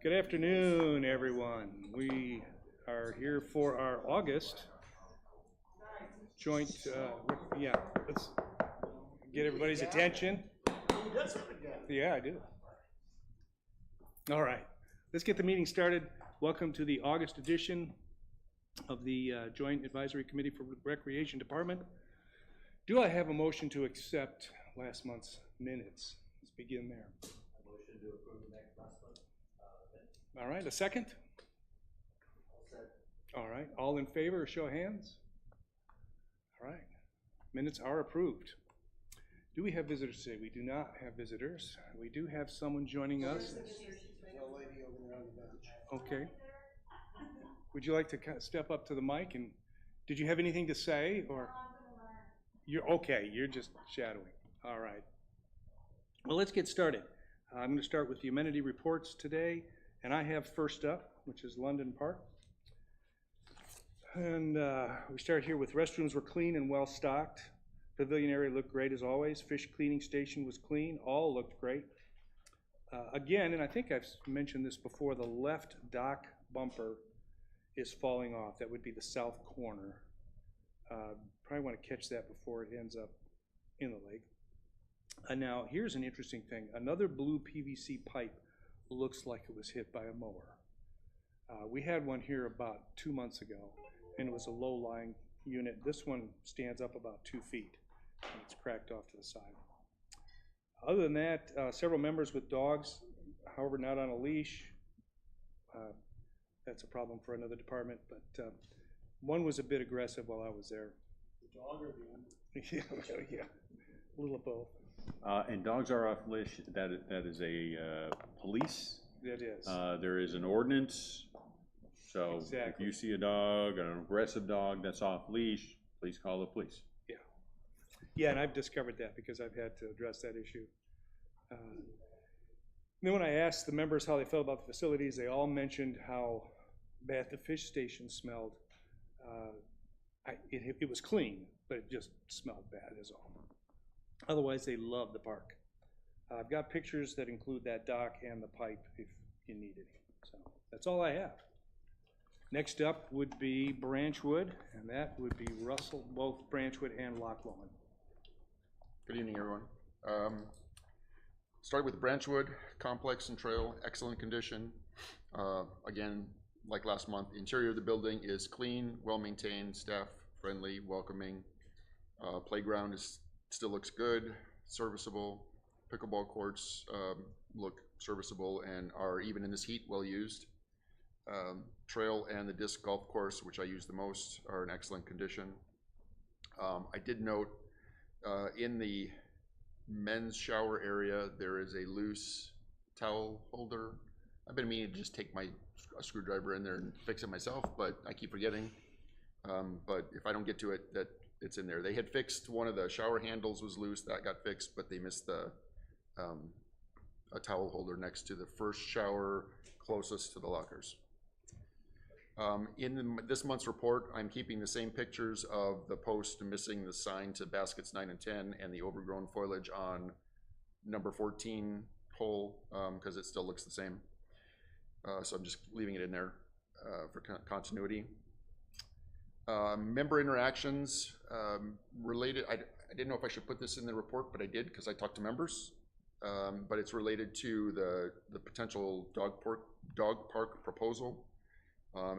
Good afternoon, everyone. We are here for our August joint, yeah, let's get everybody's attention. Yeah, I do. All right, let's get the meeting started. Welcome to the August edition of the Joint Advisory Committee for Recreation Department. Do I have a motion to accept last month's minutes? Let's begin there. Motion to approve next last month. All right, a second? All right, all in favor, show of hands. All right, minutes are approved. Do we have visitors today? We do not have visitors. We do have someone joining us. Okay. Would you like to step up to the mic and did you have anything to say or? You're okay, you're just shadowing. All right. Well, let's get started. I'm going to start with the amenity reports today, and I have first up, which is London Park. And we start here with restrooms were clean and well stocked. Pavilion area looked great as always. Fish cleaning station was clean. All looked great. Again, and I think I've mentioned this before, the left dock bumper is falling off. That would be the south corner. Probably want to catch that before it ends up in the lake. Now, here's an interesting thing. Another blue PVC pipe looks like it was hit by a mower. We had one here about 2 months ago, and it was a low-lying unit. This one stands up about 2 feet, and it's cracked off to the side. Other than that, several members with dogs, however, not on a leash. That's a problem for another department, but one was a bit aggressive while I was there. The dog or the owner? Yeah, a little of both. And dogs are off leash. That is a police. It is. There is an ordinance. So exactly. If you see a dog, an aggressive dog that's off leash, please call the police. Yeah. Yeah, and I've discovered that because I've had to address that issue. Then when I asked the members how they felt about the facilities, they all mentioned how bad the fish station smelled. It was clean, but it just smelled bad is all. Otherwise, they love the park. I've got pictures that include that dock and the pipe if you need it. So that's all I have. Next up would be Branchwood, and that would be Russell, both Branchwood and Loch Lomond. Good evening, everyone. Start with Branchwood Complex and Trail, excellent condition. Again, like last month, the interior of the building is clean, well-maintained, staff-friendly, welcoming. Playground still looks good, serviceable. Pickleball courts look serviceable and are, even in this heat, well used. Trail and the disc golf course, which I use the most, are in excellent condition. I did note in the men's shower area, there is a loose towel holder. I've been meaning to just take a screwdriver in there and fix it myself, but I keep forgetting. But if I don't get to it, that it's in there. They had fixed one of the shower handles was loose, that got fixed, but they missed a towel holder next to the first shower closest to the lockers. In this month's report, I'm keeping the same pictures of the post missing the sign to baskets 9 and 10 and the overgrown foliage on number 14 hole because it still looks the same. So I'm just leaving it in there for continuity. Member interactions related, I didn't know if I should put this in the report, but I did because I talked to members. But it's related to the potential dog park proposal.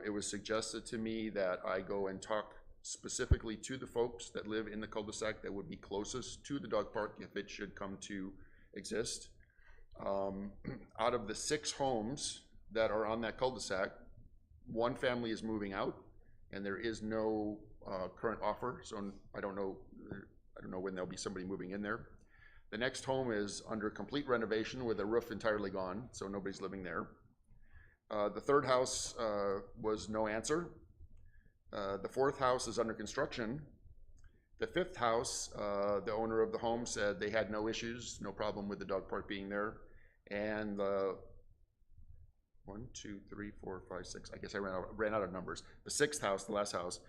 It was suggested to me that I go and talk specifically to the folks that live in the cul-de-sac that would be closest to the dog park if it should come to exist. Out of the 6 homes that are on that cul-de-sac, 1 family is moving out, and there is no current offer. So I don't know when there'll be somebody moving in there. The next home is under complete renovation with a roof entirely gone, so nobody's living there. The 3rd house was no answer. The 4th house is under construction. The 5th house, the owner of the home said they had no issues, no problem with the dog park being there. And the 1, 2, 3, 4, 5, 6. I guess I ran out of numbers. The sixth house, the last house,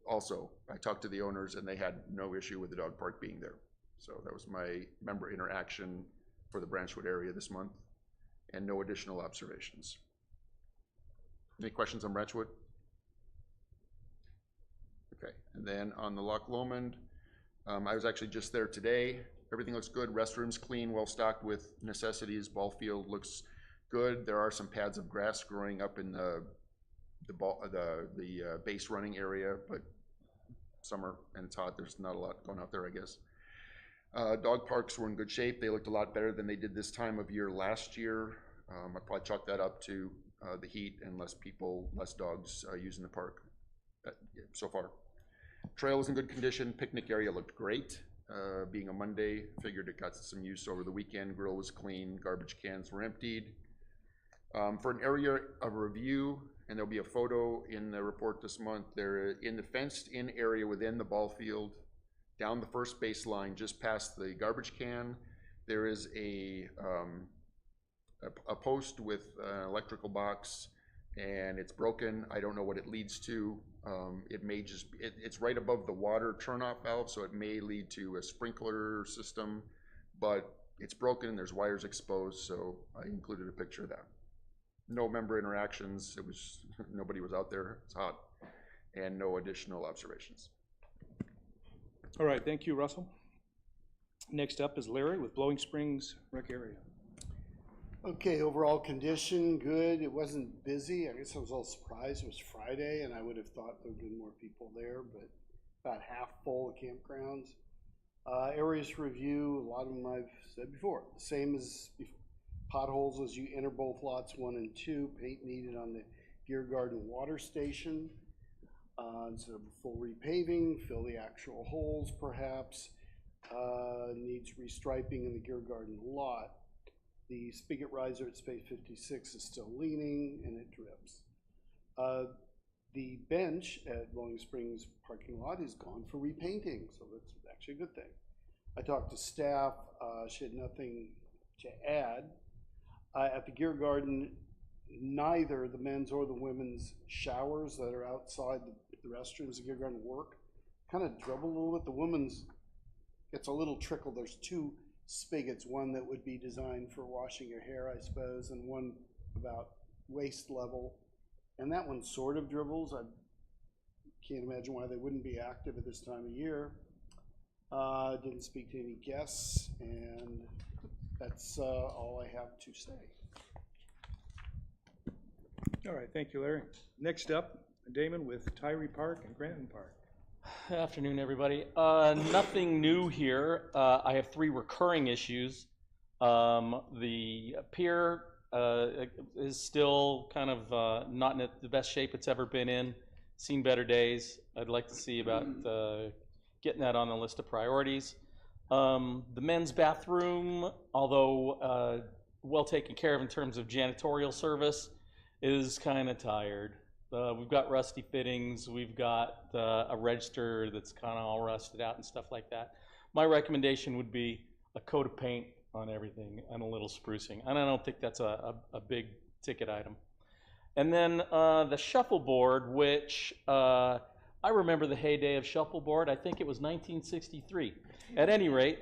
also, I talked to the owners and they had no issue with the dog park being there. So that was my member interaction for the Branchwood area this month, and no additional observations. Any questions on Branchwood? Okay, and then on the Loch Lomond, I was actually just there today. Everything looks good. Restrooms clean, well stocked with necessities. Ball field looks good. There are some pads of grass growing up in the base running area, but summer and it's hot. There's not a lot going out there, I guess. Dog parks were in good shape. They looked a lot better than they did this time of year last year. I probably chalk that up to the heat and less dogs using the park so far. Trail was in good condition. Picnic area looked great. Being a Monday, figured it got some use over the weekend. Grill was clean. Garbage cans were emptied. For an area of review, and there'll be a photo in the report this month, they're in the fenced-in area within the ball field, down the first baseline, just past the garbage can. There is a post with an electrical box, and it's broken. I don't know what it leads to. It may just, it's right above the water turnoff valve, so it may lead to a sprinkler system, but it's broken, there's wires exposed, so I included a picture of that. No member interactions, nobody was out there, it's hot, and no additional observations. All right, thank you, Russell. Next up is Larry with Blowing Springs Rec Area. Okay, overall condition, good. It wasn't busy. I guess I was a little surprised. It was Friday, and I would have thought there would have been more people there, but about half full of campgrounds. Areas review, a lot of them I've said before. The same as before. Potholes as you enter both lots 1 and 2. Paint needed on the Gear Garden water station. Instead of full repaving, fill the actual holes perhaps. Needs restriping in the Gear Garden lot. The spigot riser at space 56 is still leaning and it drips. The bench at Blowing Springs parking lot is gone for repainting, so that's actually a good thing. I talked to staff, she had nothing to add. At the Gear Garden, neither the men's or the women's showers that are outside the restrooms of Gear Garden work. Kind of dribble a little bit. The women's gets a little trickle. There's 2 spigots, one that would be designed for washing your hair, I suppose, and one about waist level. And that one sort of dribbles. I can't imagine why they wouldn't be active at this time of year. Didn't speak to any guests, and that's all I have to say. All right, thank you, Larry. Next up, Damon with Tyree Park and Granton Park. Afternoon, everybody. Nothing new here. I have 3 recurring issues. The pier is still kind of not in the best shape it's ever been in. Seen better days. I'd like to see about getting that on the list of priorities. The men's bathroom, although well taken care of in terms of janitorial service, is kind of tired. We've got rusty fittings, we've got a register that's kind of all rusted out and stuff like that. My recommendation would be a coat of paint on everything and a little sprucing. And I don't think that's a big ticket item. And then the shuffleboard, which I remember the heyday of shuffleboard. I think it was 1963. At any rate,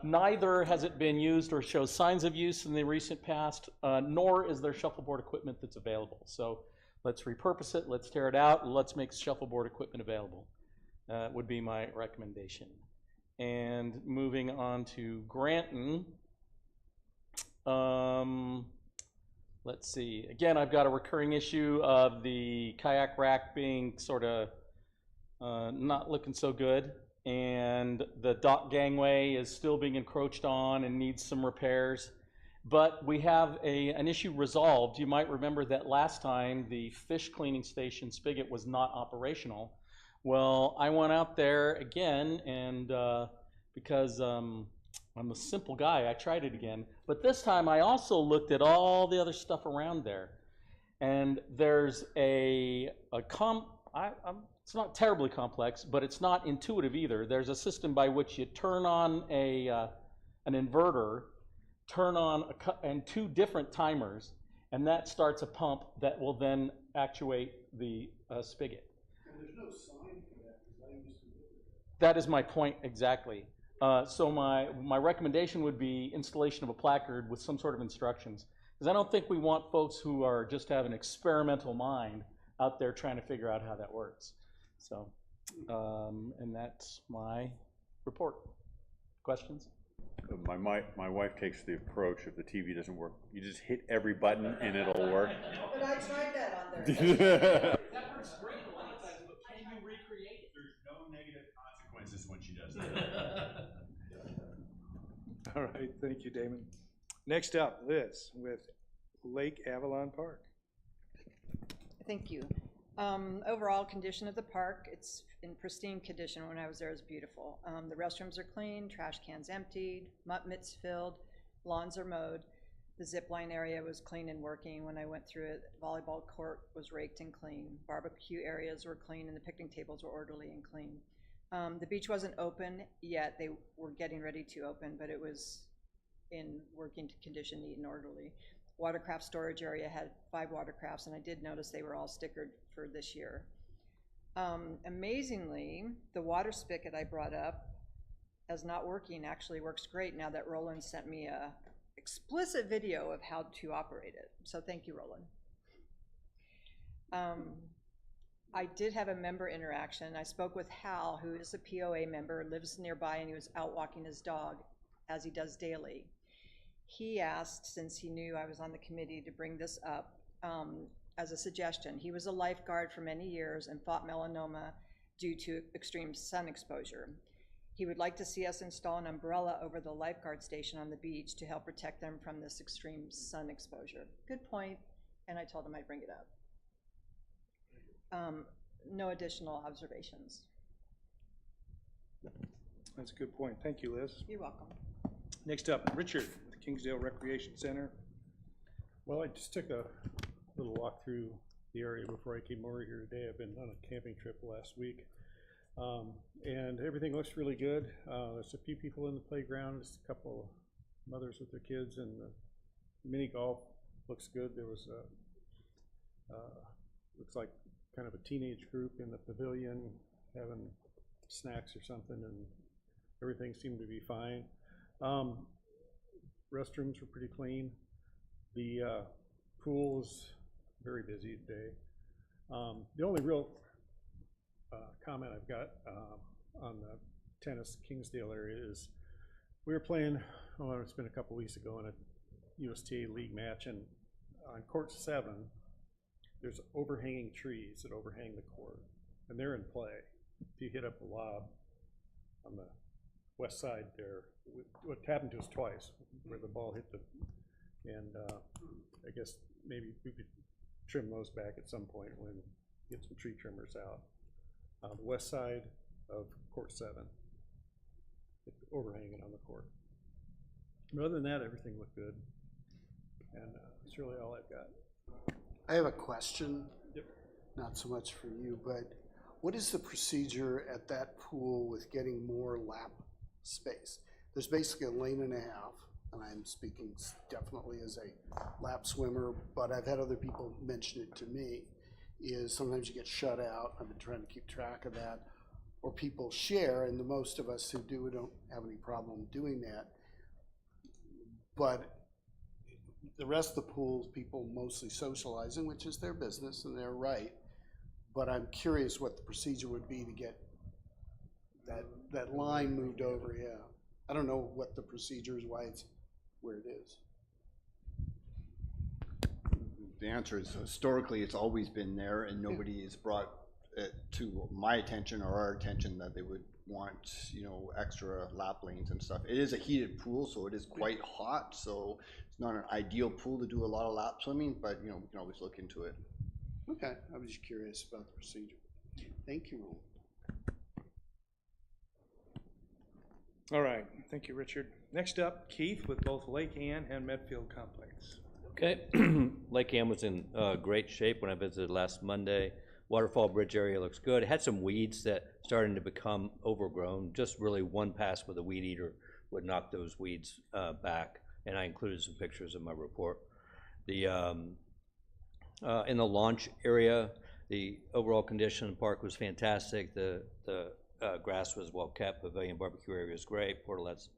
neither has it been used or shows signs of use in the recent past, nor is there shuffleboard equipment that's available. So let's repurpose it, let's tear it out, and let's make shuffleboard equipment available. Would be my recommendation. And moving on to Granton, let's see. Again, I've got a recurring issue of the kayak rack being sort of not looking so good, and the dock gangway is still being encroached on and needs some repairs. But we have an issue resolved. You might remember that last time the fish cleaning station spigot was not operational. Well, I went out there again, and because I'm a simple guy, I tried it again. But this time I also looked at all the other stuff around there. And there's it's not terribly complex, but it's not intuitive either. There's a system by which you turn on an inverter, turn on and 2 different timers, and that starts a pump that will then actuate the spigot. And there's no sign for that, because I used to live there. That is my point exactly. So my recommendation would be installation of a placard with some sort of instructions, because I don't think we want folks who are just have an experimental mind out there trying to figure out how that works. So, and that's my report. Questions? My wife takes the approach, if the TV doesn't work, you just hit every button and it'll work. But I tried that on there. That works great a lot of times, but can you recreate it? There's no negative consequences when she does that. All right, thank you, Damon. Next up, Liz with Lake Avalon Park. Thank you. Overall condition of the park, it's in pristine condition. When I was there, it was beautiful. The restrooms are clean, trash cans emptied, mutt mitts filled, lawns are mowed. The zip line area was clean and working when I went through it. Volleyball court was raked and clean. Barbecue areas were clean and the picnic tables were orderly and clean. The beach wasn't open yet. They were getting ready to open, but it was in working condition, neat and orderly. Watercraft storage area had 5 watercrafts, and I did notice they were all stickered for this year. Amazingly, the water spigot I brought up as not working actually works great now that Roland sent me a explicit video of how to operate it. So thank you, Roland. I did have a member interaction. I spoke with Hal, who is a POA member, lives nearby, and he was out walking his dog, as he does daily. He asked, since he knew I was on the committee, to bring this up as a suggestion. He was a lifeguard for many years and fought melanoma due to extreme sun exposure. He would like to see us install an umbrella over the lifeguard station on the beach to help protect them from this extreme sun exposure. Good point, and I told him I'd bring it up. No additional observations. That's a good point. Thank you, Liz. You're welcome. Next up, Richard with Kingsdale Recreation Center. Well, I just took a little walk through the area before I came over here today. I've been on a camping trip last week. And everything looks really good. There's a few people in the playground, just a couple of mothers with their kids, and the mini golf looks good. There was a, looks like kind of a teenage group in the pavilion having snacks or something, and everything seemed to be fine. Restrooms were pretty clean. The pool was very busy today. The only real comment I've got on the tennis Kingsdale area is we were playing, oh, it's been a couple weeks ago in a USTA league match, and on court 7, there's overhanging trees that overhang the court, and they're in play. If you hit up a lob on the west side there, what happened to us twice, where the ball hit the, and I guess maybe we could trim those back at some point when get some tree trimmers out. The west side of court 7, overhanging on the court. But other than that, everything looked good, and that's really all I've got. I have a question. Yep. Not so much for you, but what is the procedure at that pool with getting more lap space? There's basically a lane and a half, and I'm speaking definitely as a lap swimmer, but I've had other people mention it to me, is sometimes you get shut out. I've been trying to keep track of that. Or people share, and the most of us who do don't have any problem doing that. But the rest of the pools, people mostly socializing, which is their business and they're right. But I'm curious what the procedure would be to get that line moved over, yeah. I don't know what the procedure is, why it's where it is. The answer is historically it's always been there, and nobody has brought it to my attention or our attention that they would want, you know, extra lap lanes and stuff. It is a heated pool, so it is quite hot, so it's not an ideal pool to do a lot of lap swimming, but you know, we can always look into it. Okay, I was just curious about the procedure. Thank you, Roland. All right, thank you, Richard. Next up, Keith with both Lake Ann and Medfield Complex. Okay, Lake Ann was in great shape when I visited last Monday. Waterfall Bridge area looks good. It had some weeds that starting to become overgrown. Just really one pass with a weed eater would knock those weeds back, and I included some pictures in my report. The, in the launch area, the overall condition of the park was fantastic. The grass was well kept. Pavilion barbecue area was great. Portalettes,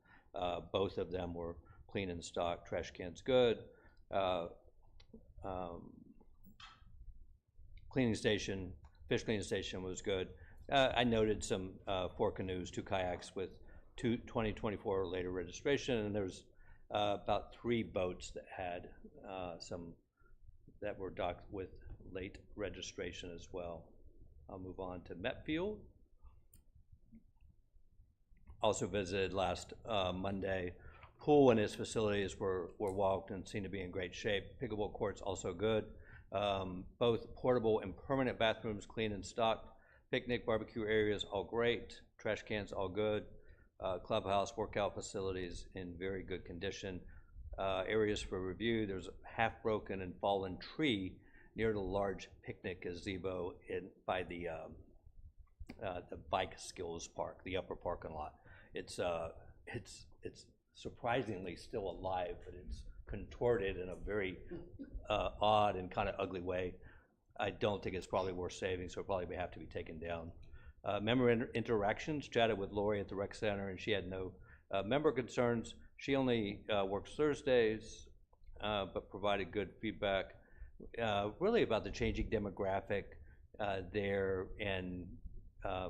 both of them were clean and stocked. Trash cans good. Cleaning station, fish cleaning station was good. I noted some 4 canoes, 2 kayaks with 2024 or later registration, and there's about 3 boats that had some that were docked with late registration as well. I'll move on to Metfield. Also visited last Monday. Pool and its facilities were walked and seemed to be in great shape. Pickleball courts also good. Both portable and permanent bathrooms clean and stocked. Picnic, barbecue areas all great. Trash cans all good. Clubhouse, workout facilities in very good condition. Areas for review, there's a half-broken and fallen tree near the large picnic gazebo by the bike skills park, the upper parking lot. It's surprisingly still alive, but it's contorted in a very odd and kind of ugly way. I don't think it's probably worth saving, so it'll probably have to be taken down. Member interactions, chatted with Lori at the rec center, and she had no member concerns. She only works Thursdays, but provided good feedback, really about the changing demographic there, and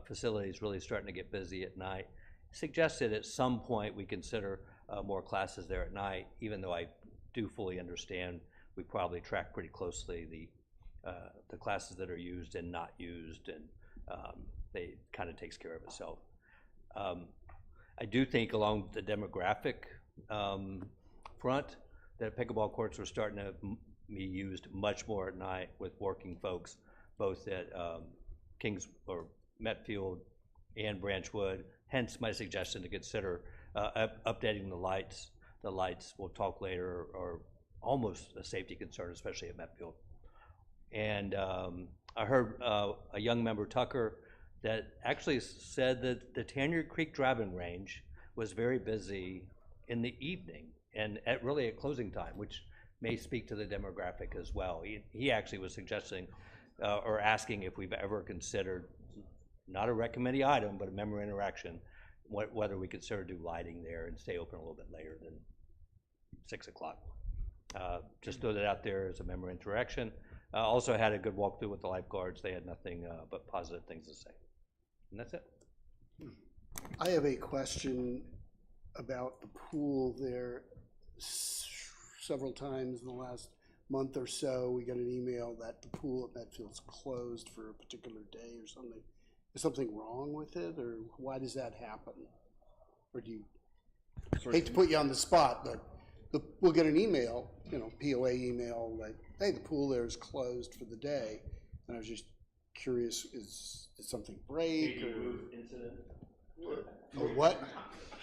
facilities really starting to get busy at night. Suggested at some point we consider more classes there at night, even though I do fully understand we probably track pretty closely the classes that are used and not used, and they kind of takes care of itself. I do think along the demographic front that pickleball courts are starting to be used much more at night with working folks, both at Kings or Metfield and Branchwood. Hence my suggestion to consider updating the lights. The lights, we'll talk later, are almost a safety concern, especially at Metfield. And I heard a young member, Tucker, that actually said that the Tanyard Creek driving range was very busy in the evening and really at closing time, which may speak to the demographic as well. He actually was suggesting or asking if we've ever considered, not a rec committee item, but a member interaction, whether we consider do lighting there and stay open a little bit later than 6 o'clock. Just throw that out there as a member interaction. Also had a good walkthrough with the lifeguards. They had nothing but positive things to say. And that's it. I have a question about the pool there. Several times in the last month or so, we got an email that the pool at Metfield's closed for a particular day or something. Is something wrong with it, or why does that happen? Or do you, hate to put you on the spot, but we'll get an email, POA email, like, hey, the pool there is closed for the day. And I was just curious, did something break or what?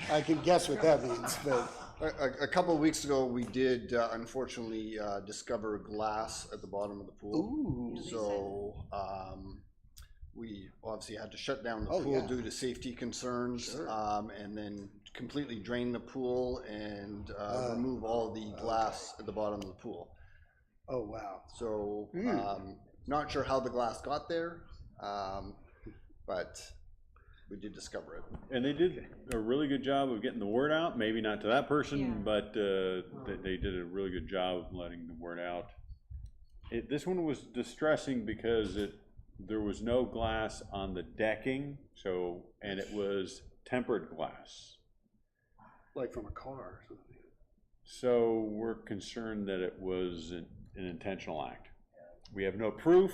I can guess what that means, but. A couple of weeks ago, we did unfortunately discover glass at the bottom of the pool. Ooh. So we obviously had to shut down the pool due to safety concerns, Sure. And then completely drain the pool and remove all the glass at the bottom of the pool. Oh, wow. So not sure how the glass got there, but we did discover it. And they did a really good job of getting the word out, maybe not to that person, but they did a really good job of letting the word out. This one was distressing because there was no glass on the decking, and it was tempered glass. Like from a car or something. So we're concerned that it was an intentional act. We have no proof.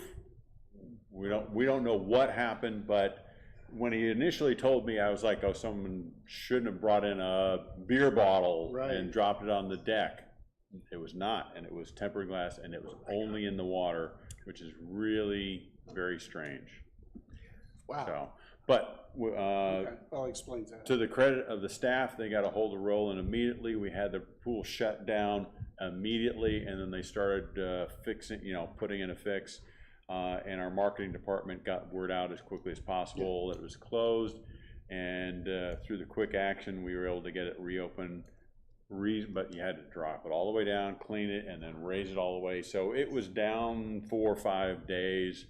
We don't know what happened, but when he initially told me, I was like, oh, someone shouldn't have brought in a beer bottle and dropped it on the deck. It was not, and it was tempered glass, and it was only in the water, which is really very strange. Wow. So, but Well, explains that. to the credit of the staff, they got a hold of Roland immediately. We had the pool shut down immediately, and then they started fixing, putting in a fix. And our marketing department got word out as quickly as possible that it was closed, and through the quick action, we were able to get it reopened but you had to drop it all the way down, clean it, and then raise it all the way. So it was down 4 or 5 days,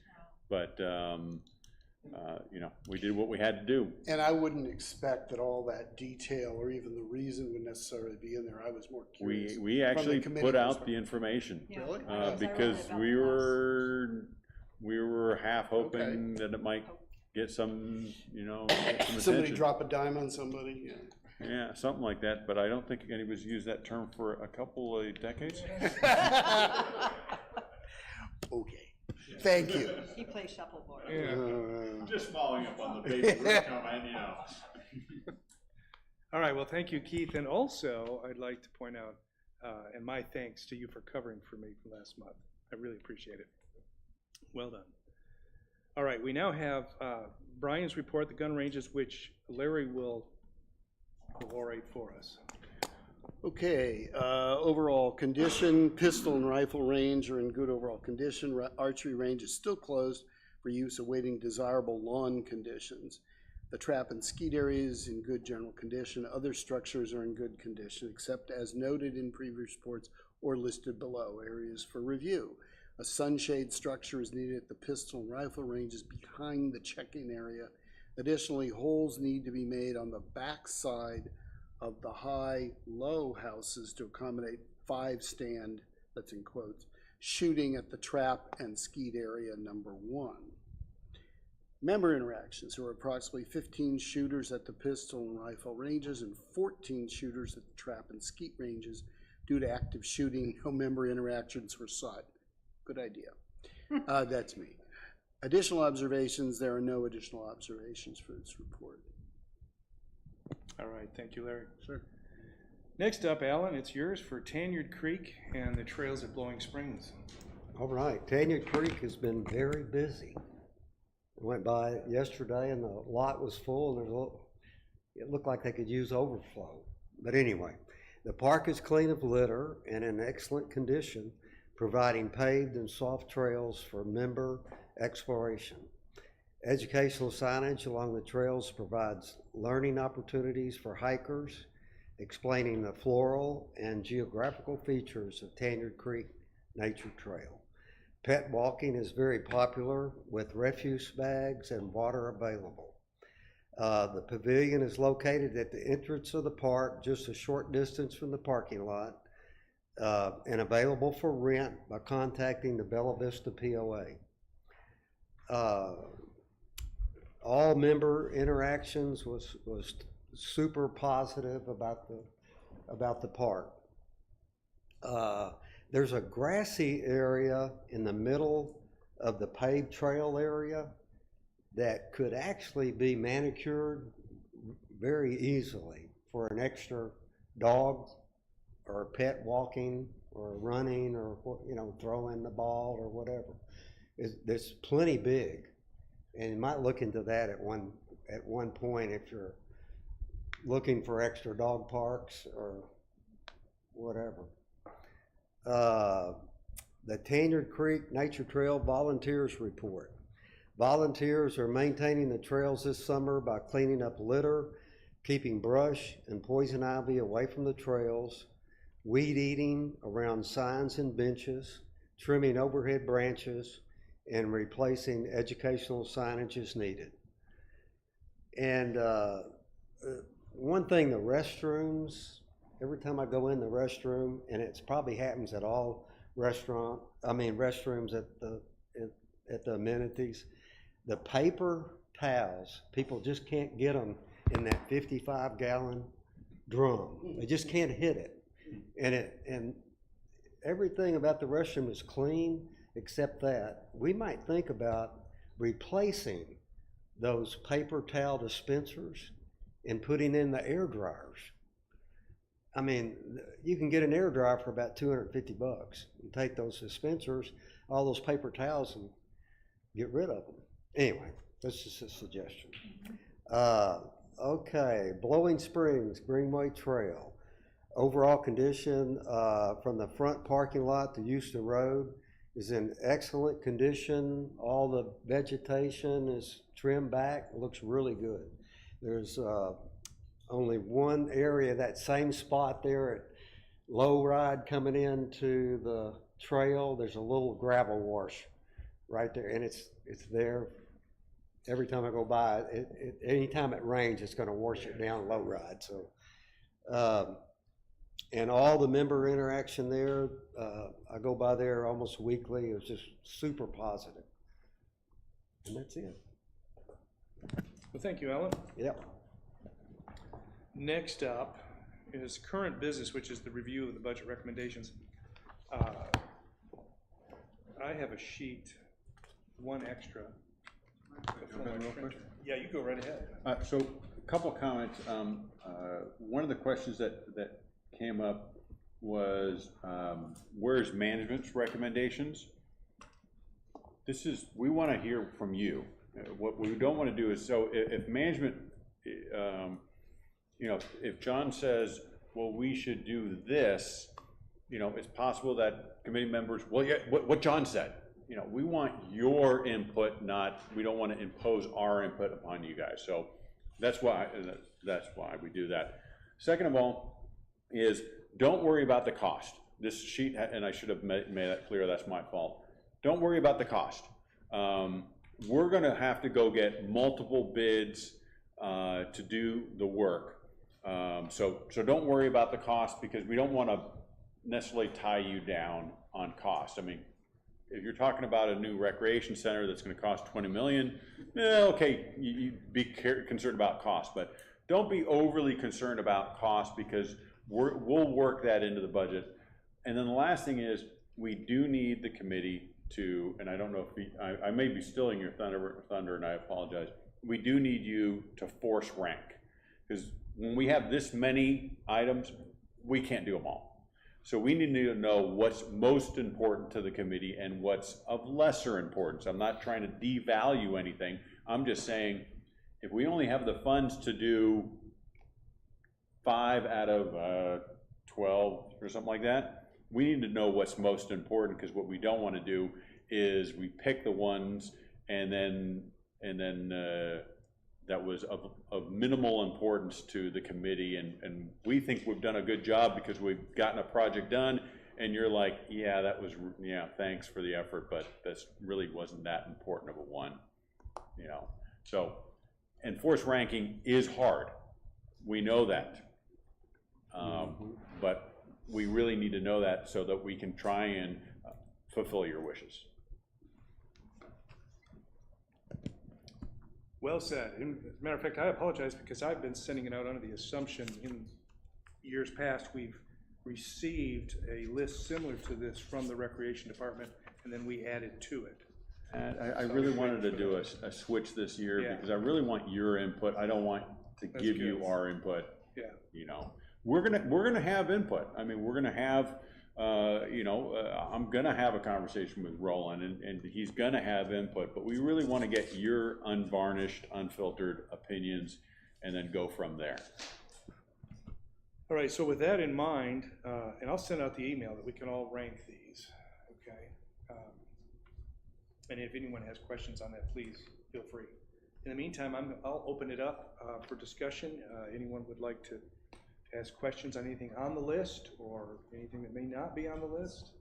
but, you know, we did what we had to do. And I wouldn't expect that all that detail or even the reason would necessarily be in there. I was more curious. We actually committee put out perspective. the information. Yeah. Really? I know, Because I read about we the were half hoping that it might get some, you know, some Somebody attention. drop a dime on somebody, yeah. Yeah, something like that, but I don't think anybody's used that term for a couple of decades. Okay, thank you. He plays shuffleboard. Just following up on the baby comment, you know. All right, well, thank you, Keith, and also, I'd like to point out, and my thanks to you for covering for me for last month. I really appreciate it. Well done. All right, we now have Brian's report, the gun ranges, which Larry will orate for us. Okay, overall condition, pistol and rifle range are in good overall condition. Archery range is still closed for use awaiting desirable lawn conditions. The trap and skeet area is in good general condition. Other structures are in good condition, except as noted in previous reports or listed below. Areas for review. A sunshade structure is needed at the pistol and rifle ranges behind the check-in area. Additionally, holes need to be made on the back side of the high-low houses to accommodate 5-stand, that's in quotes, shooting at the trap and skeet area number 1. Member interactions. There were approximately 15 shooters at the pistol and rifle ranges and 14 shooters at the trap and skeet ranges. Due to active shooting, no member interactions were sought. Good idea. That's me. Additional observations, there are no additional observations for this report. All right, thank you, Larry. Sure. Next up, Alan, it's yours for Tanyard Creek and the trails at Blowing Springs. All right, Tanyard Creek has been very busy. I went by yesterday and the lot was full and it looked like they could use overflow. But anyway, the park is clean of litter and in excellent condition, providing paved and soft trails for member exploration. Educational signage along the trails provides learning opportunities for hikers, explaining the floral and geographical features of Tanyard Creek Nature Trail. Pet walking is very popular with refuse bags and water available. The pavilion is located at the entrance of the park, just a short distance from the parking lot, and available for rent by contacting the Bella Vista POA. All member interactions was super positive about the park. There's a grassy area in the middle of the paved trail area that could actually be manicured very easily for an extra dog or pet walking or running or, you know, throwing the ball or whatever. It's plenty big, and you might look into that at one point if you're looking for extra dog parks or whatever. The Tanyard Creek Nature Trail Volunteers Report. Volunteers are maintaining the trails this summer by cleaning up litter, keeping brush and poison ivy away from the trails, weed eating around signs and benches, trimming overhead branches, and replacing educational signage as needed. And one thing, the restrooms, every time I go in the restroom, and it probably happens at all restrooms at the amenities, the paper towels, people just can't get them in that 55-gallon drum. They just can't hit it. And everything about the restroom is clean except that. We might think about replacing those paper towel dispensers and putting in the air dryers. I mean, you can get an air dryer for about $250. You take those dispensers, all those paper towels, and get rid of them. Anyway, that's just a suggestion. Okay, Blowing Springs, Greenway Trail. Overall condition from the front parking lot to Houston Road is in excellent condition. All the vegetation is trimmed back, it looks really good. There's only one area, that same spot there at Low Ride coming into the trail, there's a little gravel wash right there, and it's there every time I go by. Anytime it rains, it's gonna wash it down Low Ride, so. And all the member interaction there, I go by there almost weekly, it was just super positive. And that's it. Well, thank you, Alan. Yep. Next up is current business, which is the review of the budget recommendations. I have a sheet, one extra. Jump in real quick? Yeah, you go right ahead. So, a couple of comments. One of the questions that came up was, where's management's recommendations? We want to hear from you. What we don't want to do is, so if management, you know, if John says, well, we should do this, you know, it's possible that committee members, well, yeah, what John said. You know, we want your input, we don't want to impose our input upon you guys. So that's why we do that. Second of all is, don't worry about the cost. This sheet, and I should have made that clear, that's my fault. Don't worry about the cost. We're gonna have to go get multiple bids to do the work. So don't worry about the cost, because we don't wanna necessarily tie you down on cost. I mean, if you're talking about a new recreation center that's gonna cost 20 million, okay, you be concerned about cost, but don't be overly concerned about cost, because we'll work that into the budget. And then the last thing is, we do need the committee to, and I don't know if I may be stealing your thunder, and I apologize. We do need you to force rank, because when we have this many items, we can't do them all. So we need to know what's most important to the committee and what's of lesser importance. I'm not trying to devalue anything. I'm just saying, if we only have the funds to do 5 out of 12 or something like that, we need to know what's most important, because what we don't want to do is we pick the ones and then that was of minimal importance to the committee, and we think we've done a good job because we've gotten a project done, and you're like, yeah, thanks for the effort, but that's really wasn't that important of a one, you know. So, and force ranking is hard. We know that. But we really need to know that so that we can try and fulfill your wishes. Well said. And as a matter of fact, I apologize, because I've been sending it out under the assumption in years past we've received a list similar to this from the Recreation Department, and then we added to it. And I really wanted to do a switch this year, Yeah. because I really want your input. I don't want to That's give good. you our input. Yeah. You know, we're gonna have input. I mean, we're gonna have, I'm gonna have a conversation with Roland, and he's gonna have input, but we really want to get your unvarnished, unfiltered opinions, and then go from there. All right, so with that in mind, and I'll send out the email that we can all rank these, okay? And if anyone has questions on that, please feel free. In the meantime, I'll open it up for discussion. Anyone would like to ask questions on anything on the list or anything that may not be on the list?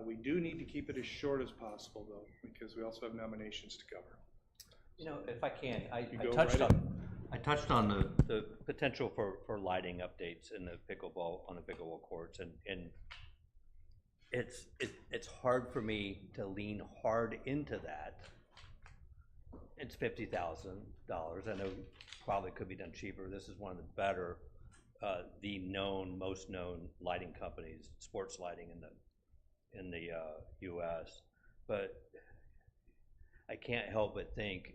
We do need to keep it as short as possible, though, because we also have nominations to cover. You know, if I can, I go touched right on, the potential for lighting updates in the pickleball, on the pickleball courts, and it's hard for me to lean hard into that. It's $50,000. I know probably could be done cheaper. This is one of the better, most known lighting companies, sports lighting in the U.S. But I can't help but think,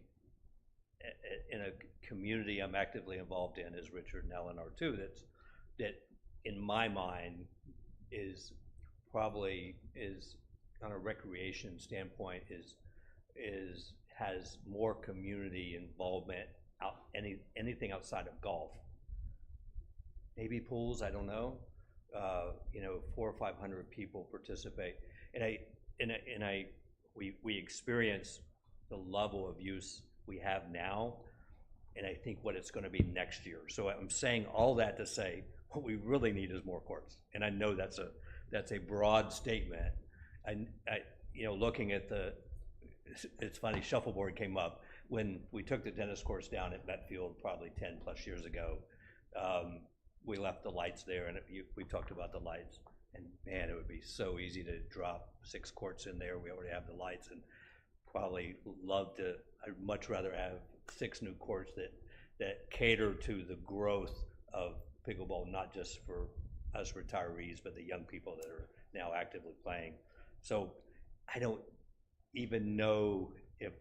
in a community I'm actively involved in, as Richard and Eleanor too, that in my mind is probably on a recreation standpoint has more community involvement anything outside of golf. Maybe pools, I don't know. 400 or 500 people participate, and we experience the level of use we have now. and I think what it's gonna be next year. So I'm saying all that to say, what we really need is more courts. And I know that's a broad statement. You know, looking at it's funny, shuffleboard came up. When we took the tennis courts down at Metfield probably 10+ years ago, we left the lights there, and we talked about the lights. And man, it would be so easy to drop 6 courts in there. We already have the lights, and probably I'd much rather have 6 new courts that cater to the growth of pickleball, not just for us retirees, but the young people that are now actively playing. So I don't even know if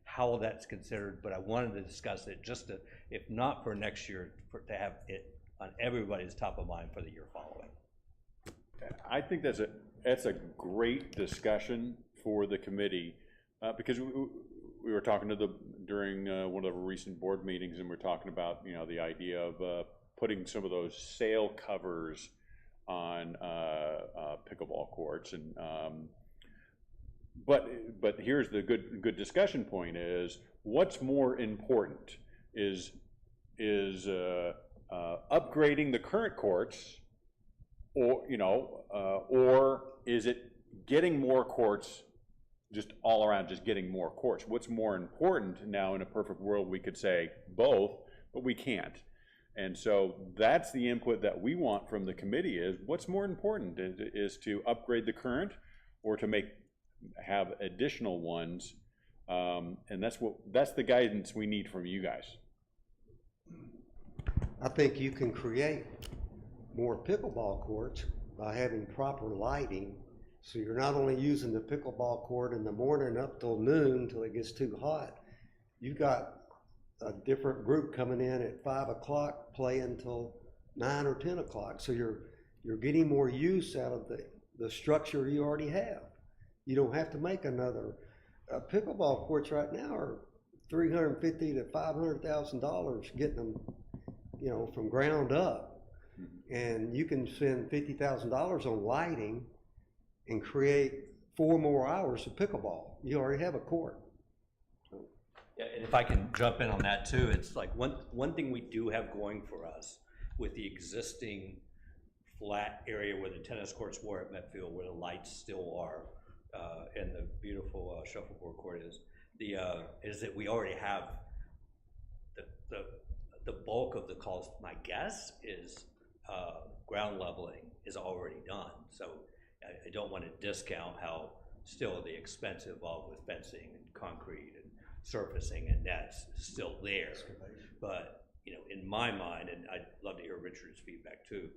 how that's considered, but I wanted to discuss it just to, if not for next year, to have it on everybody's top of mind for the year following. I think that's a great discussion for the committee, because we were talking during one of the recent board meetings, and we're talking about, you know, the idea of putting some of those sail covers on pickleball courts, and but here's the good discussion point: is what's more important is upgrading the current courts, or or is it getting more courts, just all around, just getting more courts? What's more important? Now, in a perfect world, we could say both, but we can't. And so that's the input that we want from the committee: is what's more important, is to upgrade the current, or to have additional ones, and that's the guidance we need from you guys. I think you can create more pickleball courts by having proper lighting, so you're not only using the pickleball court in the morning up till noon till it gets too hot. You've got a different group coming in at 5 o'clock playing till 9 or 10 o'clock. So you're getting more use out of the structure you already have. You don't have to make another. Pickleball courts right now are $350,000 to $500,000 getting them, you know, from ground up. And you can spend $50,000 on lighting and create 4 more hours of pickleball. You already have a court. Yeah, and if I can jump in on that too, it's like one thing we do have going for us with the existing flat area where the tennis courts were at Metfield, where the lights still are, and the beautiful shuffleboard court is that we already have the bulk of the cost. My guess is ground leveling is already done. So I don't want to discount how still the expense involved with fencing and concrete and surfacing and nets is still there. But, you know, in my mind, and I'd love to hear Richard's feedback too,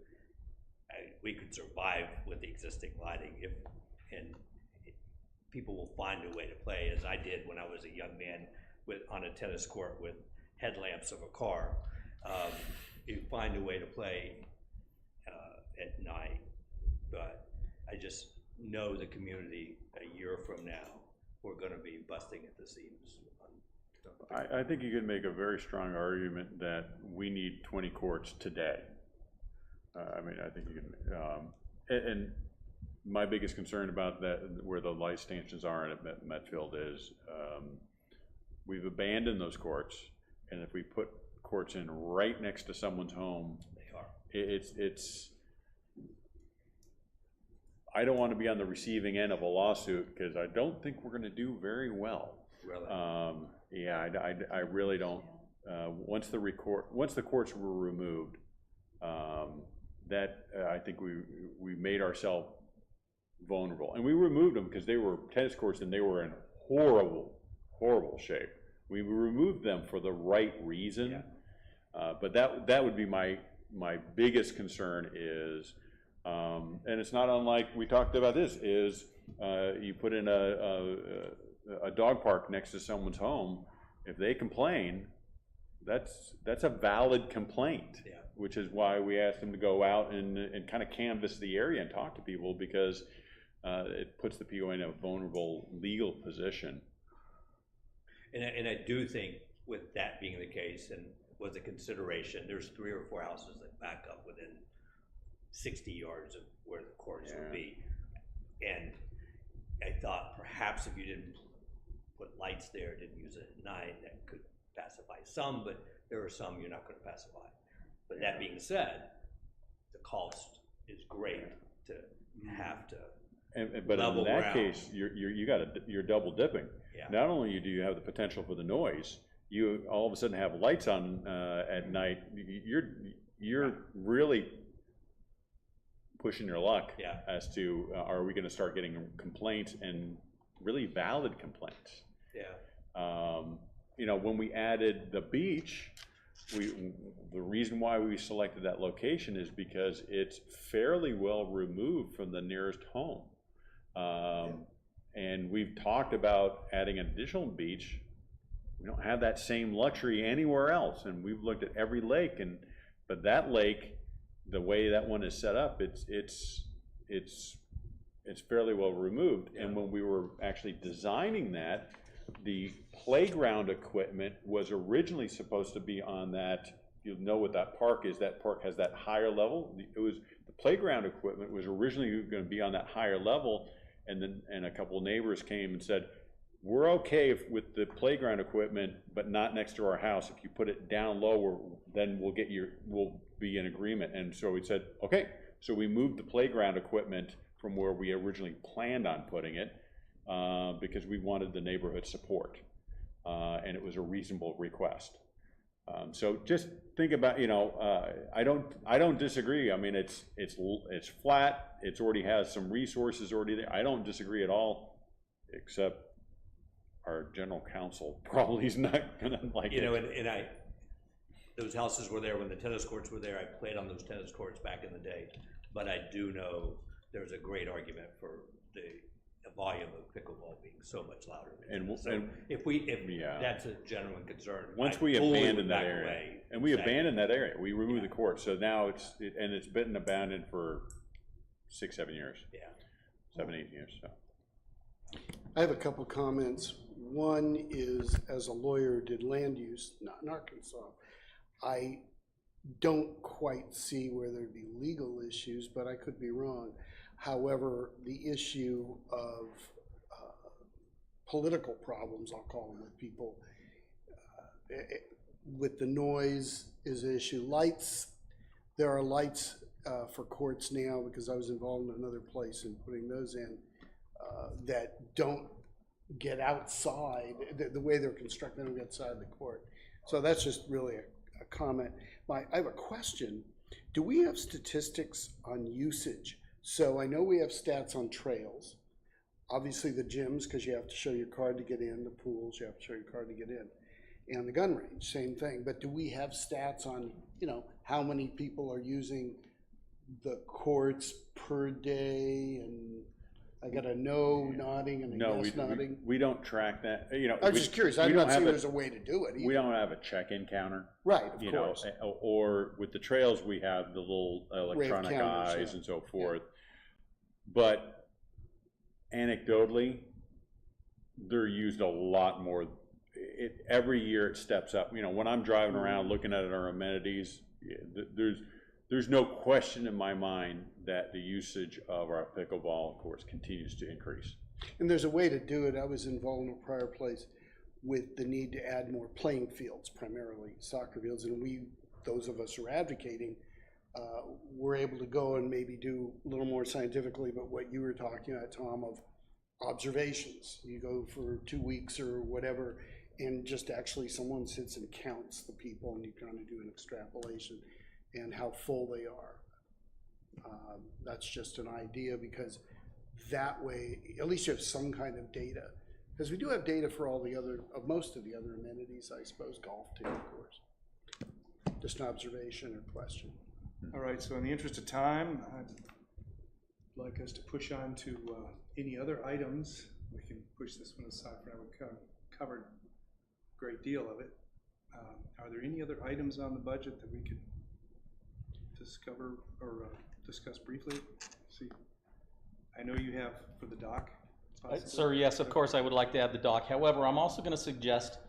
we could survive with the existing lighting and people will find a way to play, as I did when I was a young man on a tennis court with headlamps of a car. You find a way to play at night, but I just know the community a year from now, we're going to be busting at the seams. I think you can make a very strong argument that we need 20 courts today. I mean, I think you can, and my biggest concern about that, where the light stanchions are at Metfield, is we've abandoned those courts, and if we put courts in right next to someone's home, it's I don't want to be on the receiving end of a lawsuit, because I don't think we're going to do very well. Really? Yeah, I really don't. Once the courts were removed, I think we made ourselves vulnerable, and we removed them because they were tennis courts and they were in horrible shape. We removed them for the right reason, but that would be my biggest concern is, and it's not unlike we talked about this, is you put in a dog park next to someone's home. If they complain, that's a valid complaint, which is why we asked them to go out and kind of canvass the area and talk to people, because it puts the POA in a vulnerable legal position. And I do think with that being the case, and was a consideration, there's 3 or 4 houses that back up within 60 yards of where the courts would be. And I thought perhaps if you didn't put lights there, didn't use it at night, that could pacify some, but there are some you're not gonna pacify. But that being said, the cost is great to have to, But in Level that ground. case, you're double dipping. yeah. Not only do you have the potential for the noise, you all of a sudden have lights on at night. You're really pushing your luck Yeah. as to are we going to start getting complaints, and really valid complaints. Yeah, You know, when we added the beach, the reason why we selected that location is because it's fairly well removed from the nearest home. And we've talked about adding an additional beach. We don't have that same luxury anywhere else, and we've looked at every lake, but that lake, the way that one is set up, it's fairly well removed. And when we were actually designing that, the playground equipment was originally supposed to be on that, you'll know what that park is, that park has that higher level. The playground equipment was originally gonna be on that higher level, and a couple of neighbors came and said, we're okay with the playground equipment, but not next to our house. If you put it down lower, then we'll be in agreement. And so we said, okay. So we moved the playground equipment from where we originally planned on putting it, because we wanted the neighborhood support, and it was a reasonable request. So just think about, you know, I don't disagree. I mean, it's flat. It's already has some resources already there. I don't disagree at all, except our general counsel probably is not gonna like it. you know, and those houses were there when the tennis courts were there. I played on those tennis courts back in the day, but I do know there's a great argument for the volume of pickleball being so much louder. So if Yeah. that's a genuine concern. Once I we fully abandoned would that back area, away and we saying- abandoned that area, we removed the court, so now it's been abandoned for 6-7 years, Yeah. 7-8 years, so. I have a couple comments. One is, as a lawyer, did land use, not in Arkansas. I don't quite see where there'd be legal issues, but I could be wrong. However, the issue of political problems, I'll call them, with people, with the noise is an issue. Lights, there are lights for courts now, because I was involved in another place in putting those in, that don't get outside, the way they're constructed, they don't get outside the court. So that's just really a comment. I have a question. Do we have statistics on usage? So I know we have stats on trails. Obviously the gyms, because you have to show your card to get in, the pools, you have to show your card to get in. And the gun range, same thing. But do we have stats on, you know, how many people are using the courts per day? And I got a no nodding and a No, yes nodding. we don't track that, you know. I was just curious. I'm we don't not saying have there's a way to do it either. We don't have a check-in counter. Right, of You know, course. or with the trails, we have the little electronic counters, eyes yeah. and so forth. But anecdotally, they're used a lot more. Every year it steps up. You know, when I'm driving around looking at our amenities, there's no question in my mind that the usage of our pickleball courts continues to increase. And there's a way to do it. I was involved in a prior place with the need to add more playing fields, primarily soccer fields, and those of us who are advocating, were able to go and maybe do a little more scientifically, but what you were talking about, Tom, of observations. You go for 2 weeks or whatever, and just actually someone sits and counts the people, and you kind of do an extrapolation and how full they are. That's just an idea, because that way, at least you have some kind of data. Because we do have data for all the other, most of the other amenities, I suppose, golf too, of course. Just an observation or question. All right, so in the interest of time, I'd like us to push on to any other items. We can push this one aside for now. We've covered a great deal of it. Are there any other items on the budget that we could discover or discuss briefly? See, I know you have for the dock. possibly. Sir, yes, of course, I would like to add the dock. However, I'm also going to suggest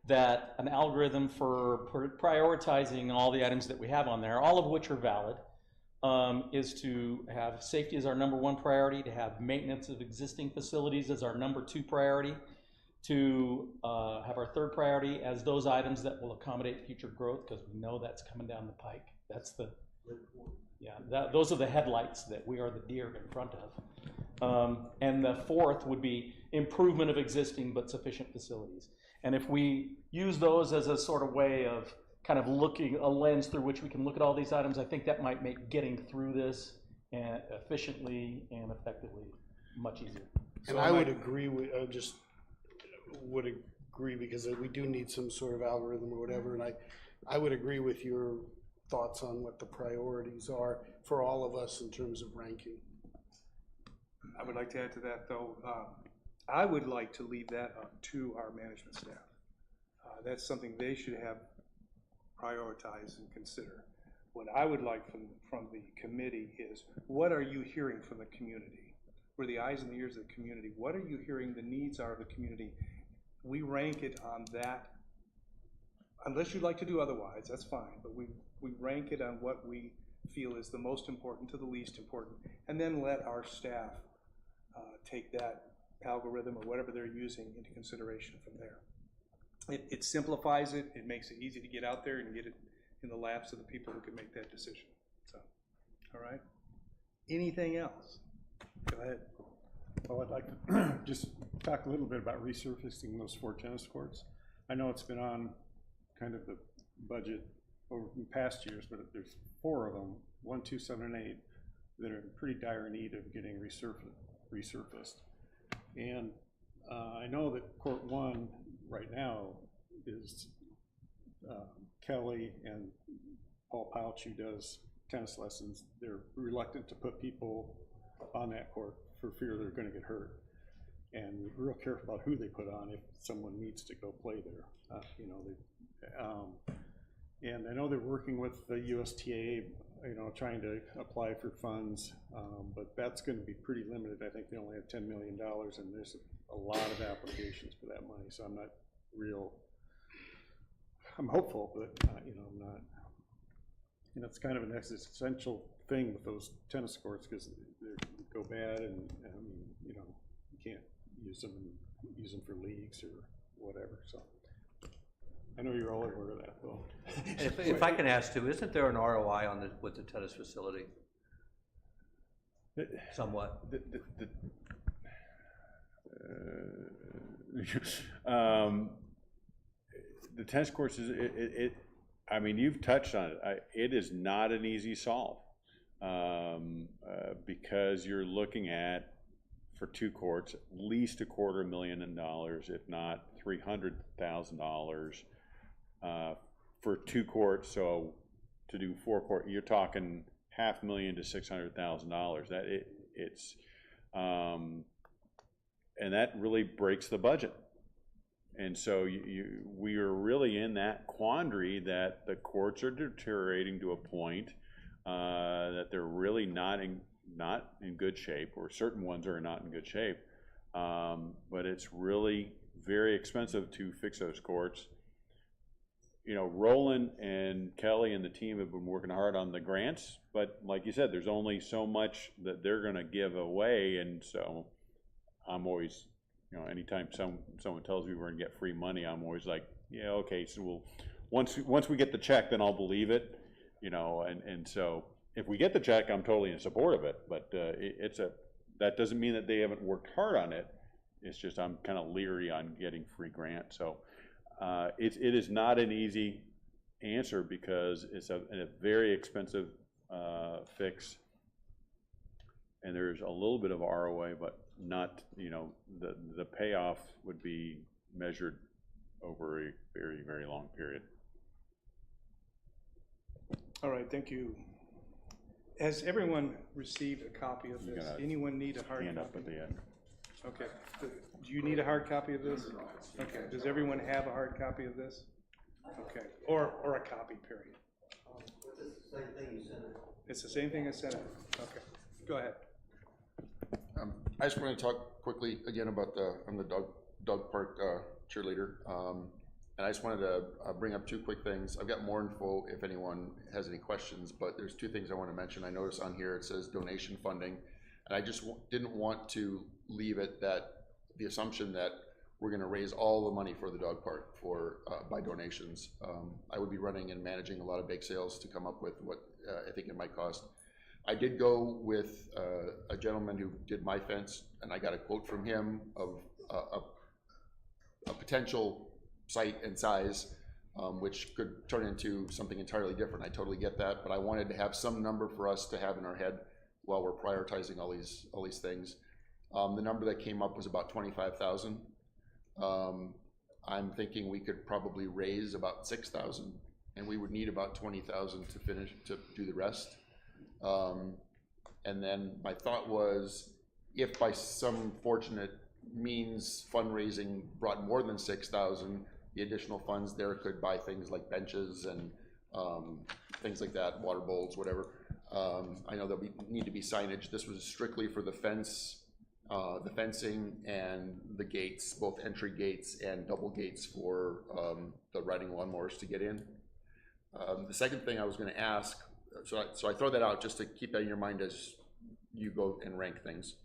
that an algorithm for prioritizing all the items that we have on there, all of which are valid, is to have safety as our #1 priority, to have maintenance of existing facilities as our #2 priority, to have our third priority as those items that will accommodate future growth, because we know that's coming down the pike. That's the, those are the headlights that we are the deer in front of. And the fourth would be improvement of existing but sufficient facilities. And if we use those as a sort of way of kind of looking, a lens through which we can look at all these items, I think that might make getting through this efficiently and effectively much easier. And I would agree with, would agree, because we do need some sort of algorithm or whatever, and I would agree with your thoughts on what the priorities are for all of us in terms of ranking. I would like to add to that, though, I would like to leave that up to our management staff. That's something they should have prioritized and consider. What I would like from the committee is, what are you hearing from the community? We're the eyes and the ears of the community. What are you hearing the needs are of the community? We rank it on that. Unless you'd like to do otherwise, that's fine, but we rank it on what we feel is the most important to the least important, and then let our staff take that algorithm or whatever they're using into consideration from there. It simplifies it, it makes it easy to get out there and get it in the laps of the people who can make that decision. So, all right. Anything else? Go ahead. Well, I'd like to just talk a little bit about resurfacing those 4 tennis courts. I know it's been on kind of the budget over the past years, but there's 4 of them, 1, 2, 7, and 8, that are in pretty dire need of getting resurfaced. And I know that Court 1 right now is Kelly and Paul Pouch, who does tennis lessons. They're reluctant to put people on that court for fear they're going to get hurt, and real careful about who they put on if someone needs to go play there. You know, and I know they're working with the USTA, you know, trying to apply for funds, but that's going to be pretty limited. I think they only have $10 million, and there's a lot of applications for that money. So I'm not real. I'm hopeful, but you know, I'm not. You know, it's kind of an existential thing with those tennis courts, because they go bad, and you know, you can't use them for leagues or whatever. So I know you're all aware of that, though. If I can ask too, isn't there an ROI on with the tennis facility? Somewhat. The tennis courts is I mean, you've touched on it. It is not an easy solve, because you're looking at, for 2 courts, at least $250,000, if not $300,000 for 2 courts. So to do 4 courts, you're talking $500,000 to $600,000. That it's and that really breaks the budget. And so we are really in that quandary that the courts are deteriorating to a point that they're really not in good shape, or certain ones are not in good shape. But it's really very expensive to fix those courts. You know, Roland and Kelly and the team have been working hard on the grants, but like you said, there's only so much that they're going to give away, and so I'm always, you know, anytime someone tells me we're going to get free money, I'm always like, yeah, okay, so once we get the check, then I'll believe it, you know, and so if we get the check, I'm totally in support of it, but that doesn't mean that they haven't worked hard on it. It's just I'm kind of leery on getting free grant. So it is not an easy answer, because it's a very expensive fix, and there's a little bit of ROI, but not, you know, the payoff would be measured over a very, very long period. All right, thank you. Has everyone received a copy of this? Anyone need a hard Hand up copy? at the end. Okay. Do you need a hard copy of this? Okay. Does everyone have a hard copy of this? Okay. Or a copy, period. It's the same thing as Senate. Okay. Go ahead. I just want to talk quickly again about I'm the dog park cheerleader. And I just wanted to bring up 2 quick things. I've got more info if anyone has any questions, but there's 2 things I want to mention. I notice on here it says donation funding, and I just didn't want to leave it that the assumption that we're gonna raise all the money for the dog park for, by donations. I would be running and managing a lot of bake sales to come up with what I think it might cost. I did go with a gentleman who did my fence, and I got a quote from him of a potential site and size, which could turn into something entirely different. I totally get that, but I wanted to have some number for us to have in our head while we're prioritizing all these things. The number that came up was about 25,000. I'm thinking we could probably raise about 6,000, and we would need about 20,000 to do the rest. And then my thought was, if by some fortunate means fundraising brought more than 6,000, the additional funds there could buy things like benches and things like that, water bowls, whatever. I know there'll need to be signage. This was strictly for the fence, the fencing and the gates, both entry gates and double gates for the riding lawnmowers to get in. The second thing I was going to ask, so I throw that out just to keep that in your mind as you go and rank things.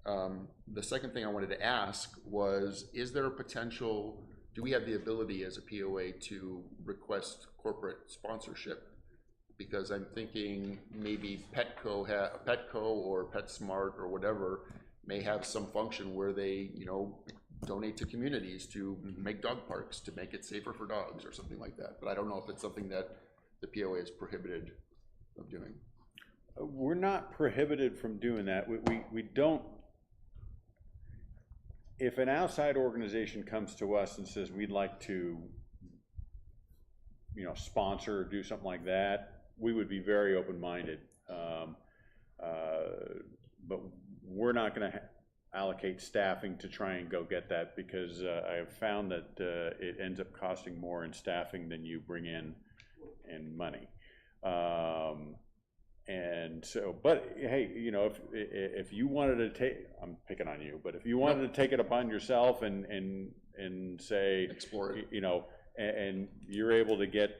The second thing I wanted to ask was, is there a potential, do we have the ability as a POA to request corporate sponsorship? Because I'm thinking maybe Petco or PetSmart or whatever may have some function where they, donate to communities to make dog parks, to make it safer for dogs or something like that. But I don't know if it's something that the POA is prohibited of doing. We're not prohibited from doing that. We don't, if an outside organization comes to us and says we'd like to, sponsor or do something like that, we would be very open-minded. But we're not going to allocate staffing to try and go get that, because I have found that it ends up costing more in staffing than you bring in money. And so, but hey, if you wanted to take, I'm picking on you, but if you wanted to take it upon yourself and say, Explore it. And you're able to get,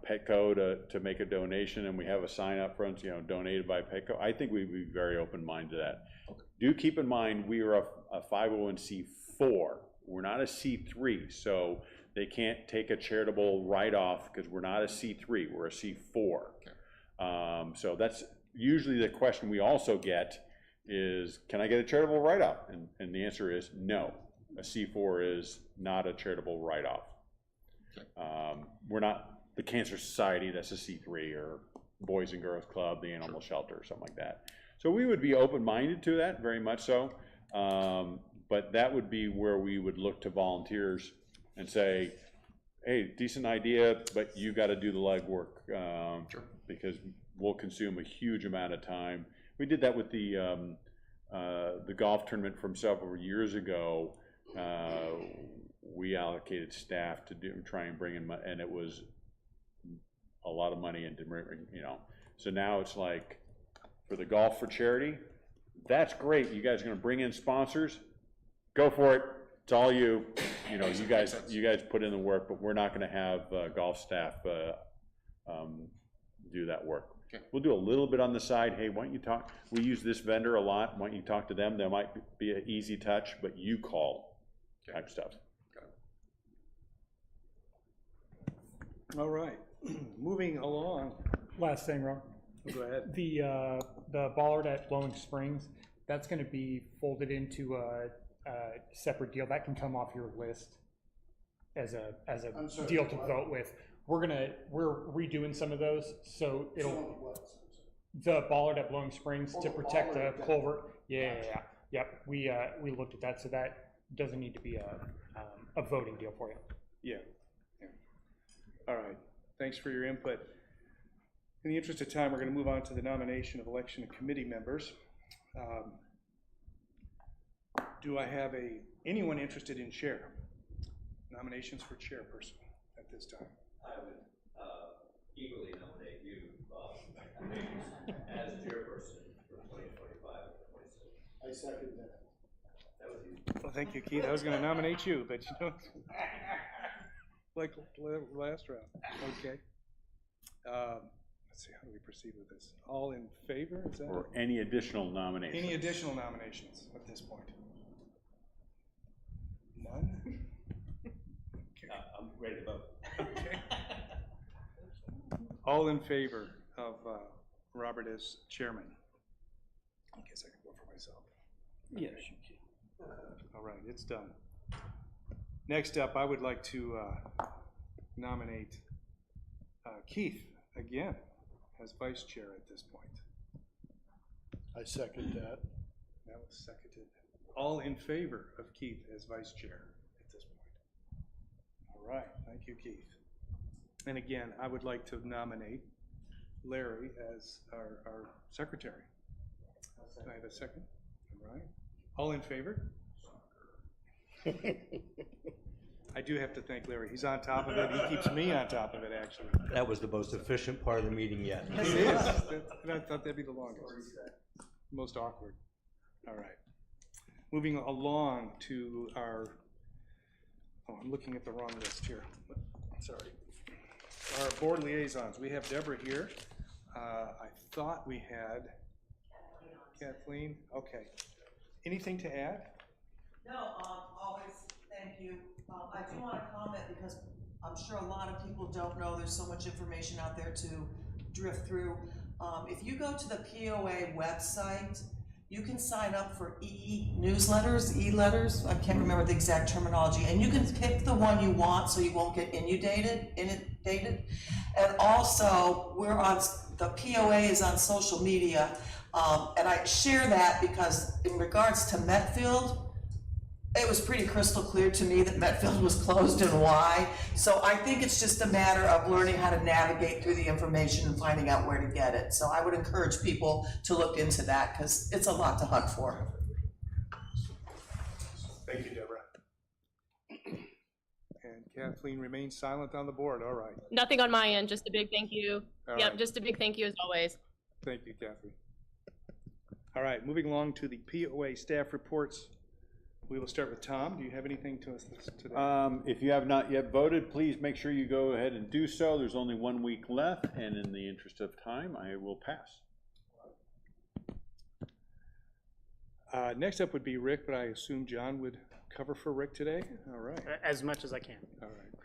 Petco to make a donation, and we have a sign up front, donated by Petco, I think we'd be very open-minded to that. Okay. Do keep in mind, we are a 501c4. We're not a C3, so they can't take a charitable write-off because we're not a C3, we're a C4. Okay. So that's usually the question we also get is, can I get a charitable write-off? And the answer is no. A C4 is not a charitable write-off. Okay. We're not the Cancer Society, that's a C3, or Boys and Girls Club, the Animal Shelter, or something like that. So we would be open-minded to that, very much so. But that would be where we would look to volunteers and say, hey, decent idea, but you got to do the legwork, Sure. because we'll consume a huge amount of time. We did that with the golf tournament from several years ago. We allocated staff to try and bring in, and it was a lot of money into, So now it's like, for the Golf for Charity, that's great. You guys are going to bring in sponsors. Go for it. It's all you. You guys put in the work, but we're not going to have golf staff do that work. Okay. We'll do a little bit on the side. Hey, why don't you talk? We use this vendor a lot. Why don't you talk to them? That might be an easy touch, but you call type stuff. All right, moving along. Last thing, Rob. Go ahead. The bollard at Blowing Springs, that's gonna be folded into a separate deal. That can come off your list as a deal to vote with. We're redoing some of those, so the bollard at Blowing Springs to protect the culvert. Yeah. Yep, we looked at that, so that doesn't need to be a voting deal for you. Yeah. All right, thanks for your input. In the interest of time, we're going to move on to the nomination of election of committee members. Do I have anyone interested in chair? Nominations for chairperson at this time. I would eagerly nominate you, as chairperson for 2025 and 26. I second that. That was easy. Well, thank you, Keith. I was going to nominate you, but like last round. Okay. Let's see, how do we proceed with this? All in favor? Is that Or any additional nominations? any additional nominations at this point? I'm ready to vote. Okay. All in favor of Robert as chairman? I guess I can vote for myself. Yes, you can. All right, it's done. Next up, I would like to nominate Keith again as vice chair at this point. I second that. That was seconded. All in favor of Keith as vice chair at this point? All right, thank you, Keith. And again, I would like to nominate Larry as our secretary. Can I have a second? All right. All in favor? I do have to thank Larry. He's on top of it. He keeps me on top of it, actually. That was the most efficient part of the meeting yet. It is. I thought that'd be the longest. Most awkward. All right. Moving along to our, oh, I'm looking at the wrong list here. Sorry. Our board liaisons. We have Deborah here. I thought we had Kathleen. Okay. Anything to add? No, always, thank you. I do want to comment because I'm sure a lot of people don't know there's so much information out there to drift through. If you go to the POA website, you can sign up for e-letters, I can't remember the exact terminology, and you can pick the one you want so you won't get inundated. And also, the POA is on social media, and I share that because in regards to Metfield, it was pretty crystal clear to me that Metfield was closed and why. So I think it's just a matter of learning how to navigate through the information and finding out where to get it. So I would encourage people to look into that because it's a lot to hunt for. Thank you, Deborah. And Kathleen remains silent on the board. All right. Nothing on my end, just a big thank you. All Yep, right. just a big thank you as always. Thank you, Kathleen. All right, moving along to the POA staff reports. We will start with Tom. Do you have anything to us today? If you have not yet voted, please make sure you go ahead and do so. There's only 1 week left, and in the interest of time, I will pass. Next up would be Rick, but I assume John would cover for Rick today? All right. As much as I can. All right.